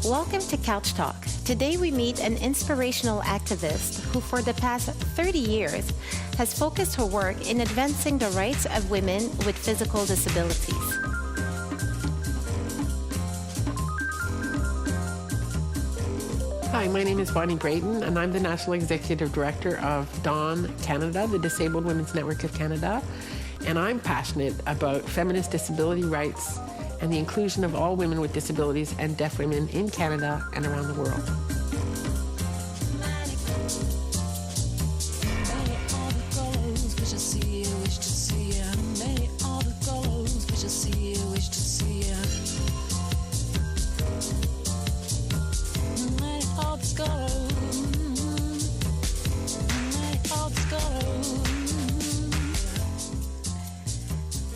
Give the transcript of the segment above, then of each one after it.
Welcome to Couch Talk. Today we meet an inspirational activist who for the past 30 years has focused her work in advancing the rights of women with physical disabilities. Hi, my name is Brayton, and I'm the National Executive Director of DAWN Canada, the Disabled Women's Network of Canada. And I'm passionate about feminist disability rights and the inclusion of all women with disabilities and deaf women in Canada and around the world.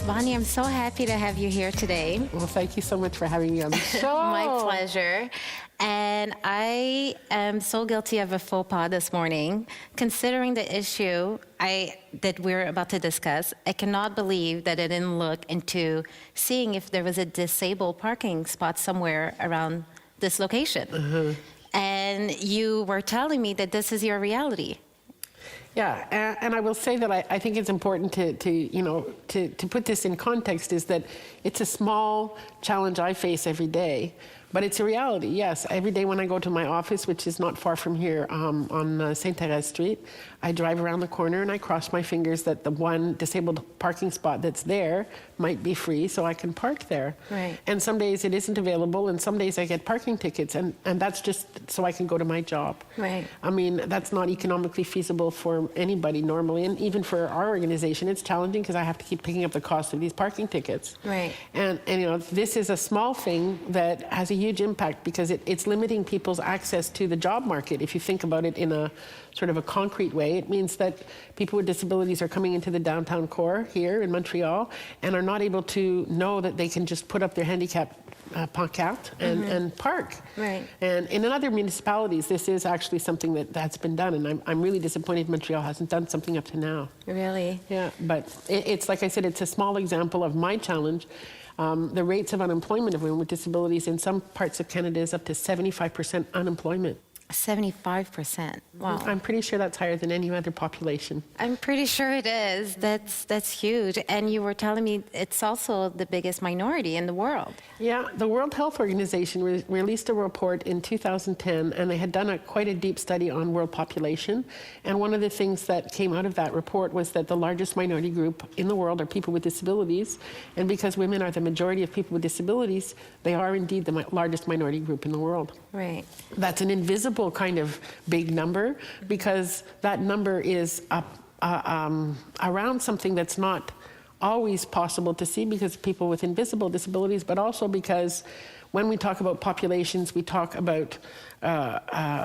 Bonnie, I'm so happy to have you here today. Well, thank you so much for having me on the show. My pleasure. And I am so guilty of a faux pas this morning. Considering the issue that we're about to discuss, I cannot believe that I didn't look into seeing if there was a disabled parking spot somewhere around this location. And you were telling me that this is your reality. Yeah, and I will say that I think it's important to put this in context, is that it's a small challenge I face every day, but it's a reality, yes. Every day when I go to my office, which is not far from here on Sainte-Thérèse Street, I drive around the corner and I cross my fingers that the one disabled parking spot that's there might be free so I can park there. Right. And some days it isn't available, and some days I get parking tickets, and that's just so I can go to my job. Right. I mean, that's not economically feasible for anybody normally, and even for our organization, it's challenging because I have to keep picking up the cost of these parking tickets. Right. And this is a small thing that has a huge impact because it's limiting people's access to the job market. If you think about it in a sort of a concrete way, it means that people with disabilities are coming into the downtown core here in Montreal and are not able to know that they can just put up their handicap pancarte and park. Right. And in other municipalities, this is actually something that's been done, and I'm really disappointed Montreal hasn't done something up to now. Really? Yeah, but it's like I said, it's a small example of my challenge. The rates of unemployment of women with disabilities in some parts of Canada is up to 75% unemployment. 75%. Wow. I'm pretty sure that's higher than any other population. I'm pretty sure it is. That's huge. And you were telling me it's also the biggest minority in the world. Yeah, the World Health Organization released a report in 2010, and they had done quite a deep study on world population. And one of the things that came out of that report was that the largest minority group in the world are people with disabilities. And because women are the majority of people with disabilities, they are indeed the largest minority group in the world. Right. That's an invisible kind of big number, because that number is around something that's not always possible to see because of people with invisible disabilities, but also because when we talk about populations, we talk about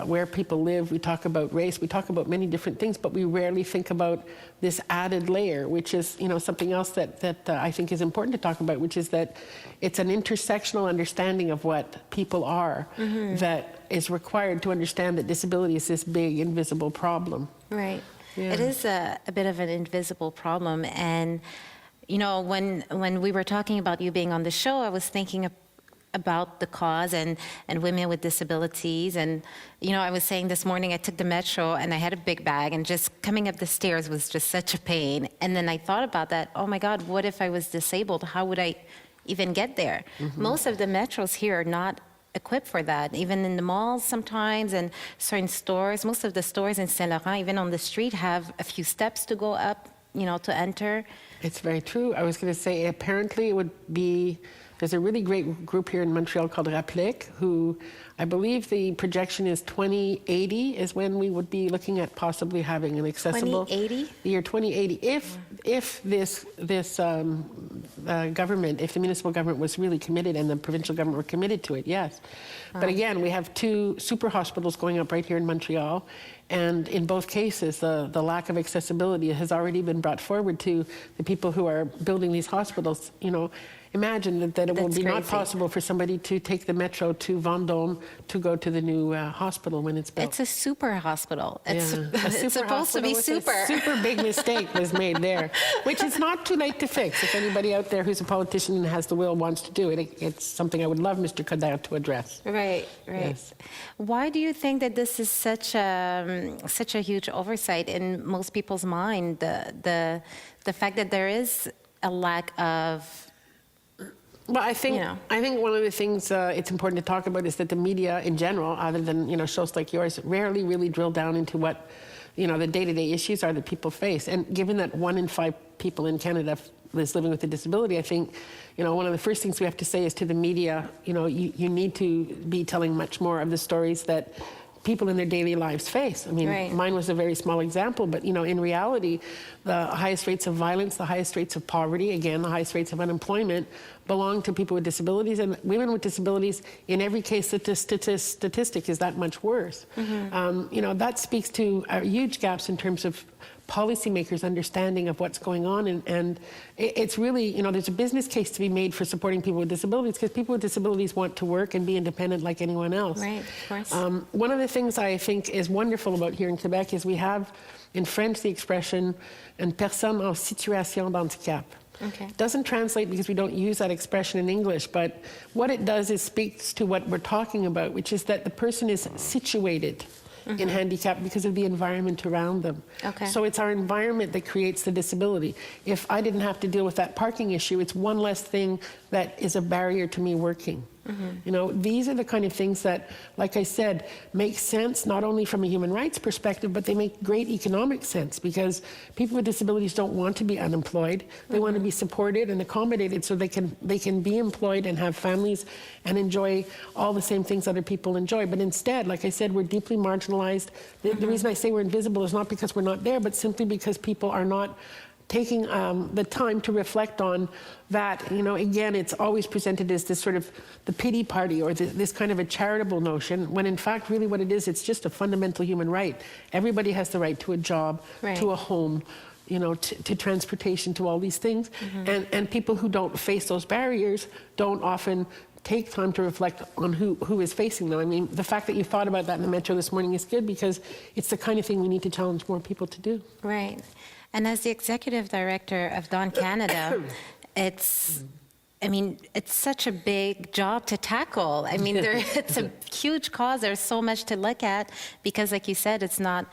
where people live, we talk about race, we talk about many different things, but we rarely think about this added layer, which is something else that I think is important to talk about, which is that it's an intersectional understanding of what people are that is required to understand that disability is this big invisible problem. Right. Yeah. It is a bit of an invisible problem. And when we were talking about you being on the show, I was thinking about the cause and women with disabilities. And, I was saying this morning I took the metro and I had a big bag, and just coming up the stairs was just such a pain. And then I thought about that, oh my God, what if I was disabled? How would I even get there? Most of the metros here are not equipped for that. Even in the malls sometimes, and certain stores, most of the stores in Saint Laurent, even on the street, have a few steps to go up, to enter. It's very true. I was going to say, apparently it would be, there's a really great group here in Montreal called Rapplic, who I believe the projection is 2080 is when we would be looking at possibly having an accessible... 2080? The year 2080. If this government, if the municipal government was really committed and the provincial government were committed to it, yes. But again, we have 2 super hospitals going up right here in Montreal, and in both cases, the lack of accessibility has already been brought forward to the people who are building these hospitals. imagine that it will That's be not crazy. possible for somebody to take the metro to Vendôme to go to the new hospital when it's built. It's a super hospital. It's, Yeah. A it's super supposed to be hospital with super. A super big mistake was made there, which is not too late to fix. If anybody out there who's a politician and has the will wants to do it, it's something I would love Mr. Coderre to address. Right, right. Yes. Why do you think that this is such a huge oversight in most people's mind? The fact that there is a lack of. Well, I think You know. I think one of the things it's important to talk about is that the media in general, other than shows like yours, rarely really drill down into what the day-to-day issues are that people face. And given that 1 in 5 people in Canada is living with a disability, I think one of the first things we have to say is to the media, you need to be telling much more of the stories that people in their daily lives face. I mean, Right. mine was a very small example, but in reality, the highest rates of violence, the highest rates of poverty, again, the highest rates of unemployment belong to people with disabilities, and women with disabilities, in every case, the statistic is that much worse. That speaks to huge gaps in terms of policymakers' understanding of what's going on, and it's really, there's a business case to be made for supporting people with disabilities, because people with disabilities want to work and be independent like anyone else. Right, of course. One of the things I think is wonderful about here in Quebec is we have in French the expression "une personne en situation de handicap." Okay. It doesn't translate because we don't use that expression in English, but what it does is speaks to what we're talking about, which is that the person is situated in handicap because of the environment around them. Okay. So it's our environment that creates the disability. If I didn't have to deal with that parking issue, it's one less thing that is a barrier to me working. These are the kind of things that, like I said, make sense not only from a human rights perspective, but they make great economic sense, because people with disabilities don't want to be unemployed. They want to be supported and accommodated so they can be employed and have families and enjoy all the same things other people enjoy. But instead, like I said, we're deeply marginalized. The reason I say we're invisible is not because we're not there, but simply because people are not taking the time to reflect on that. Again, it's always presented as this sort of the pity party or this kind of a charitable notion, when in fact, really what it is, it's just a fundamental human right. Everybody has the right to a job, Right. to a home, to transportation, to all these things. And people who don't face those barriers don't often take time to reflect on who is facing them. I mean, the fact that you thought about that in the Metro this morning is good, because it's the kind of thing we need to challenge more people to do. Right. And as the executive director of Dawn Canada, it's such a big job to tackle. I mean, it's a huge cause. There's so much to look at, because, like you said, it's not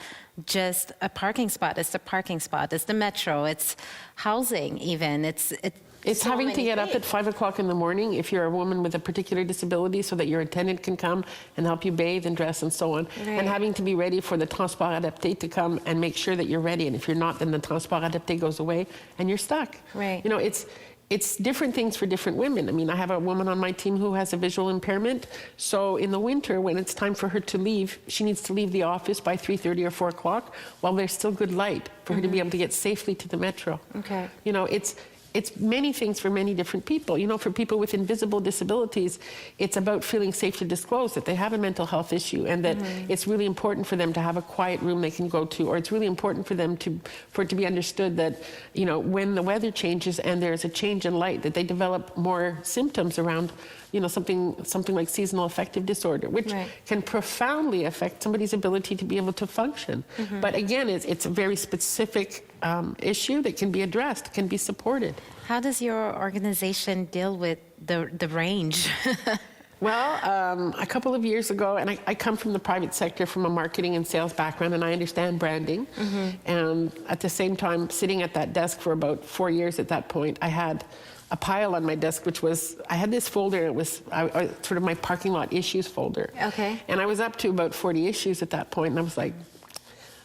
just a parking spot. It's the parking spot. It's the metro. It's housing, even. It's so having to many get up at things. 5 o'clock in the morning if you're a woman with a particular disability, so that your attendant can come and help you bathe and dress and so on. Right. And having to be ready for the transport adapté to come and make sure that you're ready. And if you're not, then the transport adapté goes away and you're stuck. Right. It's different things for different women. I mean, I have a woman on my team who has a visual impairment. So in the winter, when it's time for her to leave, she needs to leave the office by 3:30 or 4 o'clock while there's still good light for her to be able to get safely to the metro. Okay. It's many things for many different people. For people with invisible disabilities, it's about feeling safe to disclose that they have a mental health issue, and that it's really important for them to have a quiet room they can go to, or it's really important for them for it to be understood that, when the weather changes and there's a change in light, that they develop more symptoms around, something like seasonal affective disorder, which Right. can profoundly affect somebody's ability to be able to function. But again, it's a very specific issue that can be addressed, can be supported. How does your organization deal with the range? Well, a couple of years ago, and I come from the private sector, from a marketing and sales background, and I understand branding. And at the same time, sitting at that desk for about 4 years at that point, I had a pile on my desk, which was, I had this folder, it was sort of my parking lot issues folder. Okay. And I was up to about 40 issues at that point, and I was like,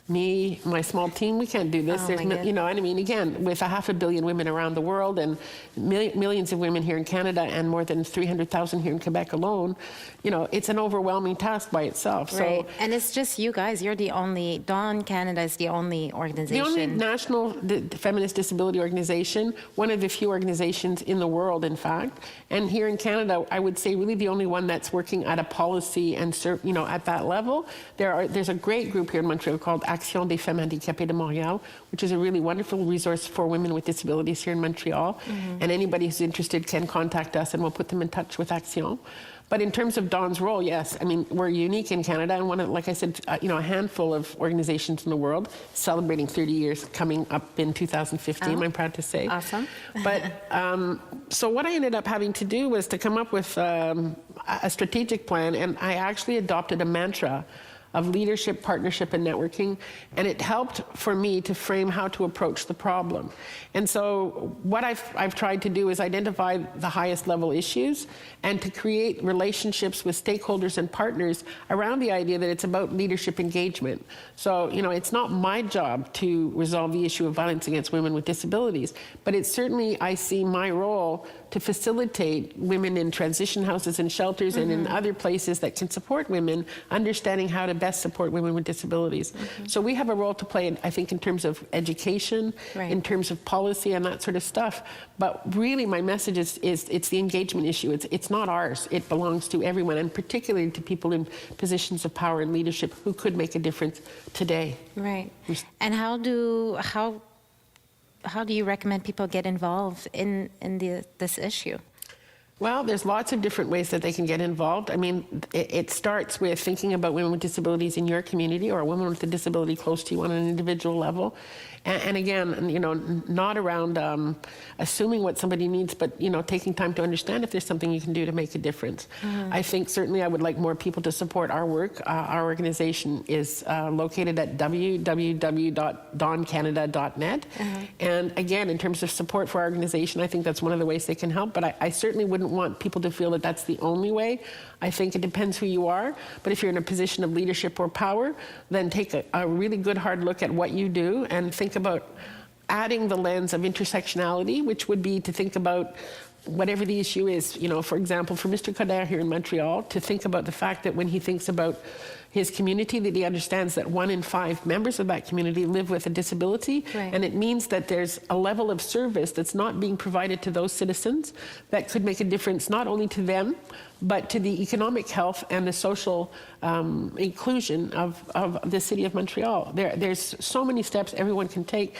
me, my small team, we can't do this. Oh, There's my no, goodness. and I mean, again, with 500 million women around the world, and millions of women here in Canada, and more than 300,000 here in Quebec alone, it's an overwhelming task by itself. Right. So And it's just you guys. You're the only, Dawn Canada is the only the organization. only national feminist disability organization, one of the few organizations in the world, in fact, and here in Canada, I would say really the only one that's working at a policy and at that level. There's a great group here in Montreal called Action des Femmes Handicapées de Montréal, which is a really wonderful resource for women with disabilities here in Montreal. And anybody who's interested can contact us, and we'll put them in touch with Action. But in terms of Dawn's role, yes, I mean, we're unique in Canada, and one of, like I said, a handful of organizations in the world celebrating 30 years coming up in 2015, I'm proud to say. Awesome. But so what I ended up having to do was to come up with a strategic plan, and I actually adopted a mantra of leadership, partnership, and networking, and it helped for me to frame how to approach the problem. And so what I've tried to do is identify the highest level issues and to create relationships with stakeholders and partners around the idea that it's about leadership engagement. So, it's not my job to resolve the issue of violence against women with disabilities, but it's certainly, I see my role to facilitate women in transition houses and shelters and in other places that can support women, understanding how to best support women with disabilities. So we have a role to play, I think, in terms of education, in terms of policy and that sort of stuff. But really my message is it's the engagement issue. It's not ours. It belongs to everyone, and particularly to people in positions of power and leadership who could make a difference today. Right. And how do you recommend people get involved in this issue? Well, there's lots of different ways that they can get involved. I mean, it starts with thinking about women with disabilities in your community, or a woman with a disability close to you on an individual level. And again, not around assuming what somebody needs, but, taking time to understand if there's something you can do to make a difference. I think certainly I would like more people to support our work. Our organization is located at www.dawncanada.net. And again, in terms of support for our organization, I think that's one of the ways they can help. But I certainly wouldn't want people to feel that that's the only way. I think it depends who you are. But if you're in a position of leadership or power, then take a really good hard look at what you do and think about adding the lens of intersectionality, which would be to think about whatever the issue is. For example, for Mr. Coderre here in Montreal, to think about the fact that when he thinks about his community, that he understands that 1 in 5 members of that community live with a disability. And it means that there's a level of service that's not being provided to those citizens that could make a difference not only to them, but to the economic health and the social inclusion of the city of Montreal. There's so many steps everyone can take.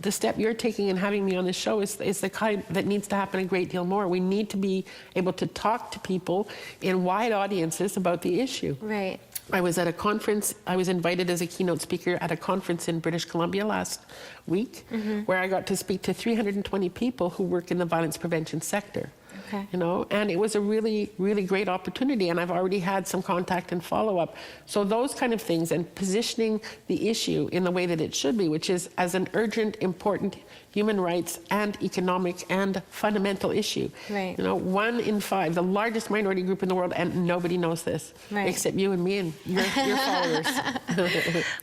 The step you're taking in having me on this show is the kind that needs to happen a great deal more. We need to be able to talk to people in wide audiences about the issue. Right. I was at a conference. I was invited as a keynote speaker at a conference in British Columbia last week, where I got to speak to 320 people who work in the violence prevention sector. Okay. And it was a really, really great opportunity, and I've already had some contact and follow-up. So those kind of things, and positioning the issue in the way that it should be, which is as an urgent, important human rights and economic and fundamental issue. Right. 1 in 5, the largest minority group in the world, and nobody knows this, except you and me and your followers.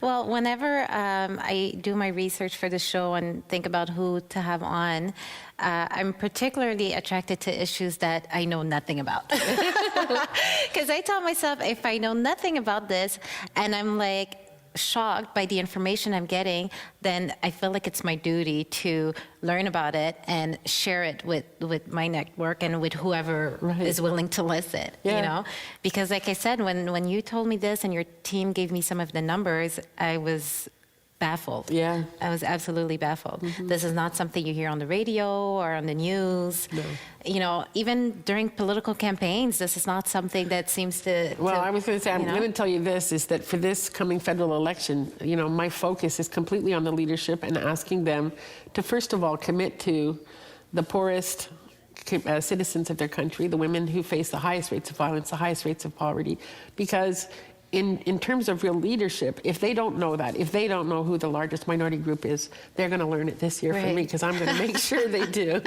Well, whenever I do my research for the show and think about who to have on, I'm particularly attracted to issues that I know nothing about. Because I tell myself, if I know nothing about this and I'm like shocked by the information I'm getting, then I feel like it's my duty to learn about it and share it with my network and with whoever is willing to listen, Because like I said, when you told me this and your team gave me some of the numbers, I was baffled. I was absolutely baffled. This is not something you hear on the radio or on the news. No. Even during political campaigns, this is not something that seems to... Well, I was going to say, I'm going to tell you this, is that for this coming federal election, my focus is completely on the leadership and asking them to, first of all, commit to the poorest citizens of their country, the women who face the highest rates of violence, the highest rates of poverty, because in terms of real leadership, if they don't know that, if they don't know who the largest minority group is, they're going to learn it this year from me, because I'm going to make sure they do.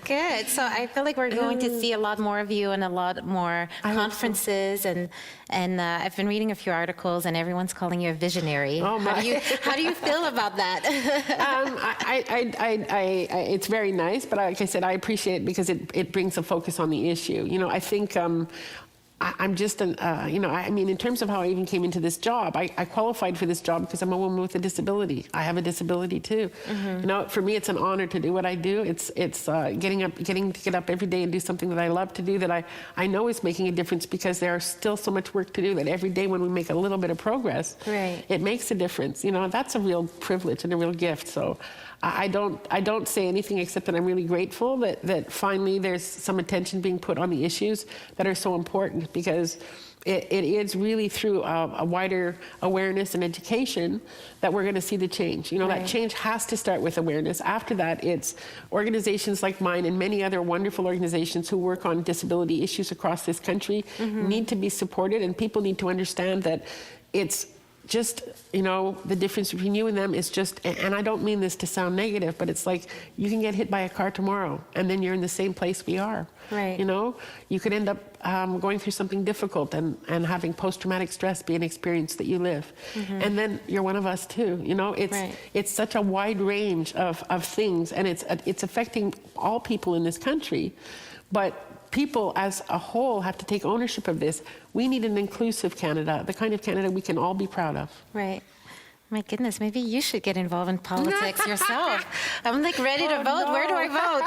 Good. So I feel like we're going to see a lot more of you and a lot more conferences, and I've been reading a few articles, and everyone's calling you a visionary. Oh my. How do you feel about that? It's very nice, but like I said, I appreciate it because it brings a focus on the issue. I think I'm just I mean, in terms of how I even came into this job, I qualified for this job because I'm a woman with a disability. I have a disability too. For me, it's an honor to do what I do. It's getting to get up every day and do something that I love to do, that I know is making a difference, because there are still so much work to do, that every day when we make a little bit of progress, it makes a difference. That's a real privilege and a real gift. So I don't say anything except that I'm really grateful that finally there's some attention being put on the issues that are so important, because it is really through a wider awareness and education that we're going to see the change. That change has to start with awareness. After that, it's organizations like mine and many other wonderful organizations who work on disability issues across this country need to be supported, and people need to understand that it's just, the difference between you and them is just, and I don't mean this to sound negative, but it's like you can get hit by a car tomorrow and then you're in the same place we are. Right. You could end up going through something difficult and having post-traumatic stress be an experience that you live. And then you're one of us too. It's such a wide range of things, and it's affecting all people in this country. But people as a whole have to take ownership of this. We need an inclusive Canada, the kind of Canada we can all be proud of. Right. My goodness, maybe you should get involved in politics yourself. I'm ready to vote. No. Where do I vote?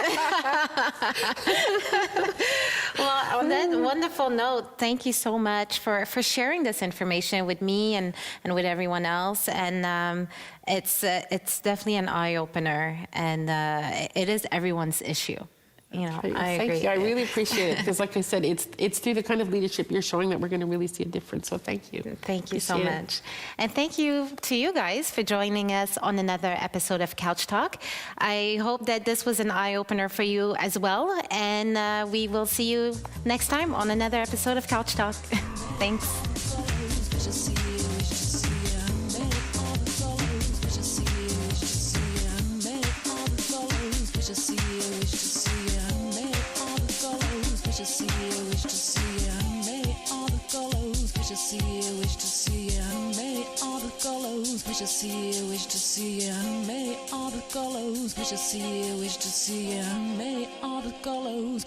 Well, on that wonderful note, thank you so much for sharing this information with me and with everyone else. And it's definitely an eye-opener, and it is everyone's issue. I agree. Thank you. I really appreciate it, because like I said, it's through the kind of leadership you're showing that we're going to really see a difference. So thank you. Thank you so much. And thank you to you guys for joining us on another episode of Couch Talk. I hope that this was an eye-opener for you as well. And we will see you next time on another episode of Couch Talk. Thanks. Wish to see you, wish to see you, made all the colors. Wish to see you, wish to see you, made all the colors.